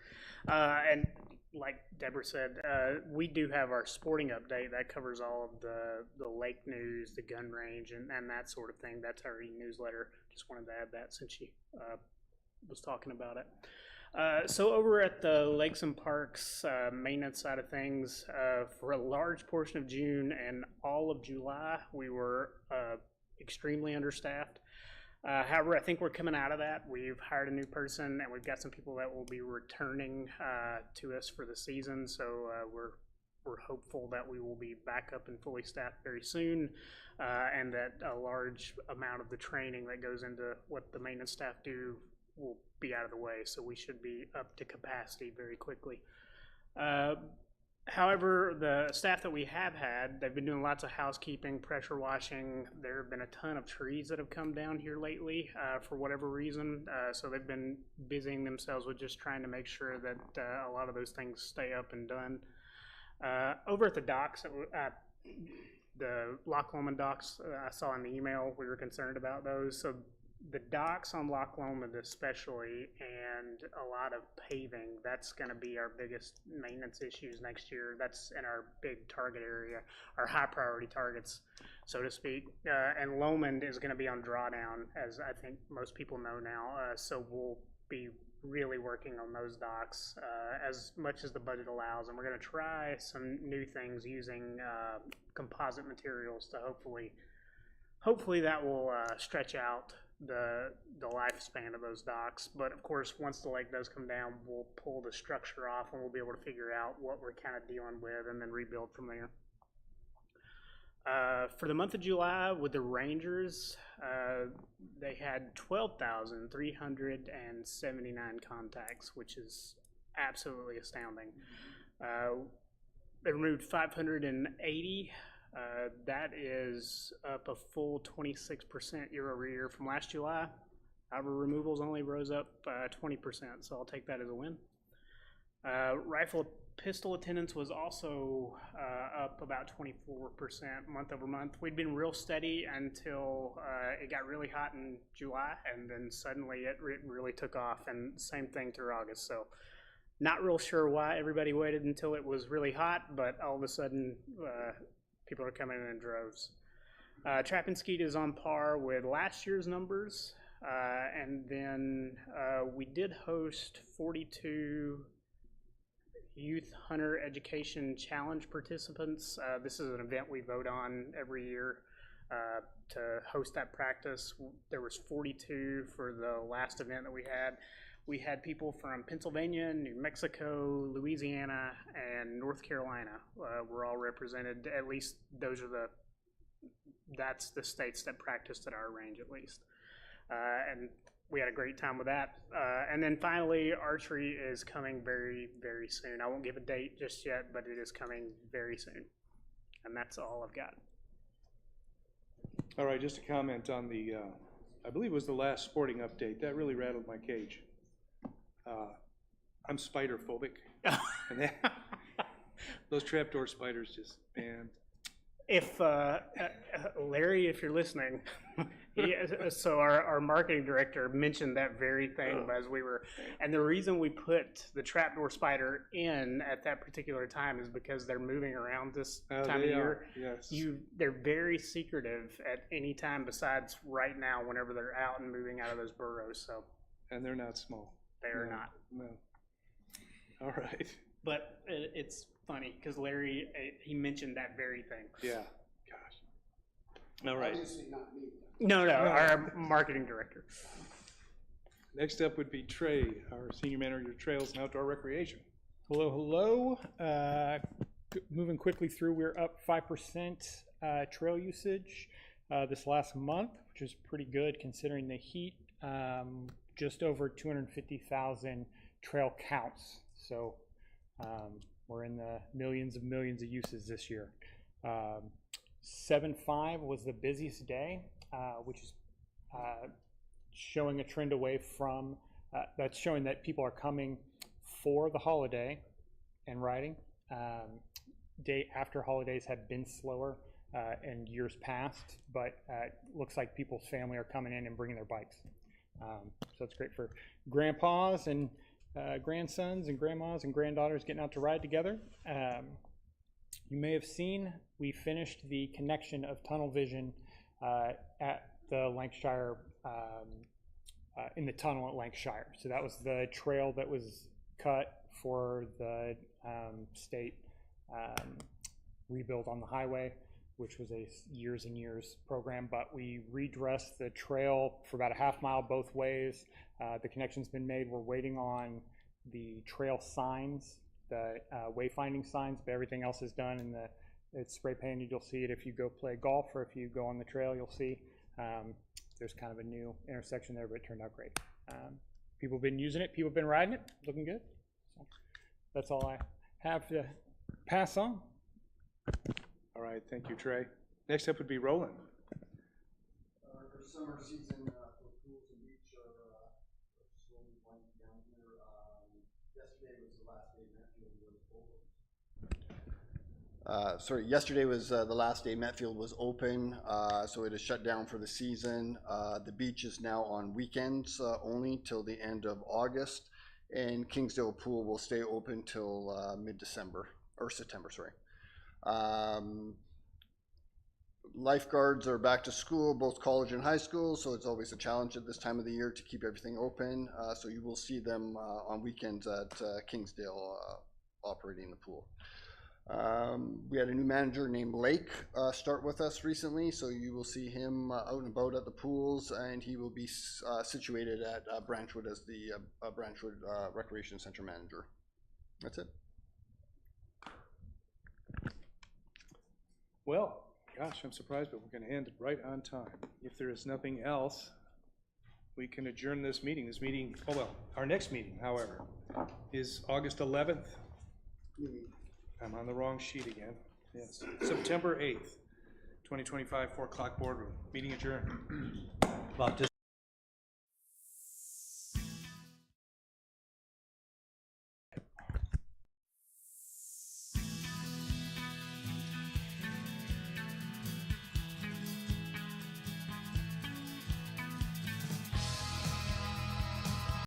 And like Deborah said, we do have our sporting update that covers all of the lake news, the gun range, and that sort of thing. That's our e-newsletter. Just wanted to add that since she was talking about it. So over at the Lakes and Parks maintenance side of things, for a large portion of June and all of July, we were extremely understaffed. However, I think we're coming out of that. We've hired a new person, and we've got some people that will be returning to us for the season. So we're hopeful that we will be back up and fully staffed very soon, and that a large amount of the training that goes into what the maintenance staff do will be out of the way. So we should be up to capacity very quickly. However, the staff that we have had, they've been doing lots of housekeeping, pressure washing. There have been a ton of trees that have come down here lately for whatever reason. So they've been busying themselves with just trying to make sure that a lot of those things stay up and done. Over at the docks, the Loch Lomond docks, I saw in the email, we were concerned about those. So the docks on Loch Lomond especially, and a lot of paving, that's going to be our biggest maintenance issues next year. That's in our big target area, our high priority targets, so to speak. And Lomond is going to be on drawdown, as I think most people know now. So we'll be really working on those docks as much as the budget allows. And we're going to try some new things using composite materials to hopefully that will stretch out the lifespan of those docks. But of course, once the lake does come down, we'll pull the structure off and we'll be able to figure out what we're kind of dealing with and then rebuild from there. For the month of July with the Rangers, they had 12,379 contacts, which is absolutely astounding. They removed 580. That is up a full 26% year over year from last July. However, removals only rose up 20%, so I'll take that as a win. Rifle pistol attendance was also up about 24% month over month. We'd been real steady until it got really hot in July, and then suddenly it really took off, and same thing through August. So Not real sure why everybody waited until it was really hot, but all of a sudden, people are coming in droves. Trap and Skeet is on par with last year's numbers, and then we did host 42 Youth Hunter Education Challenge participants. This is an event we vote on every year to host that practice. There was 42 for the last event that we had. We had people from Pennsylvania, New Mexico, Louisiana, and North Carolina were all represented. At least that's the states that practiced at our range at least. And we had a great time with that. And then finally, archery is coming very, very soon. I won't give a date just yet, but it is coming very soon. And that's all I've got. All right, just a comment on the, I believe it was the last sporting update. That really rattled my cage. I'm spider phobic. And those trapdoor spiders just, man. If, Larry, if you're listening, so our marketing director mentioned that very thing as we were, and the reason we put the trapdoor spider in at that particular time is because they're moving around this time of year. Yes. They're very secretive at any time besides right now whenever they're out and moving out of those burrows, so. And they're not small. They are not. No. All right. But it's funny, because Larry, he mentioned that very thing. Yeah. Gosh. All right. Obviously not me. No, our marketing director. Next up would be Trey, our senior manager of trails and outdoor recreation. Hello, hello. Moving quickly through, we're up 5% trail usage this last month, which is pretty good considering the heat. Just over 250,000 trail counts. So we're in the millions of uses this year. 7/5 was the busiest day, which is showing a trend away from, that's showing that people are coming for the holiday and riding. Day after holidays have been slower in years past, but looks like people's family are coming in and bringing their bikes. So it's great for grandpas and grandsons and grandmas and granddaughters getting out to ride together. You may have seen we finished the connection of tunnel vision at the Lancashire, in the tunnel at Lancashire. So that was the trail that was cut for the state rebuild on the highway, which was a years and years program, but we redressed the trail for about a half mile both ways. The connection's been made. We're waiting on the trail signs, the wayfinding signs, but everything else is done, and it's spray painted. You'll see it if you go play golf, or if you go on the trail, you'll see there's kind of a new intersection there, but it turned out great. People have been using it. People have been riding it. Looking good. So that's all I have to pass on. All right, thank you, Trey. Next up would be Roland. Our summer season for pools and beach are slowly winding down here. Yesterday was the last day the last day Metfield was open, so it is shut down for the season. The beach is now on weekends only till the end of August, and Kingsdale Pool will stay open till mid-December, or September, sorry. Lifeguards are back to school, both college and high school, so it's always a challenge at this time of the year to keep everything open. So you will see them on weekends at Kingsdale operating the pool. We had a new manager named Lake start with us recently, so you will see him out and about at the pools, and he will be situated at Branchwood as the Branchwood Recreation Center manager. That's it. Well, gosh, I'm surprised, but we're going to end it right on time. If there is nothing else, we can adjourn this meeting. Our next meeting, however, is August 11th. I'm on the wrong sheet again. Yes, September 8th, 2025, 4 o'clock boardroom. Meeting adjourned. Bob, just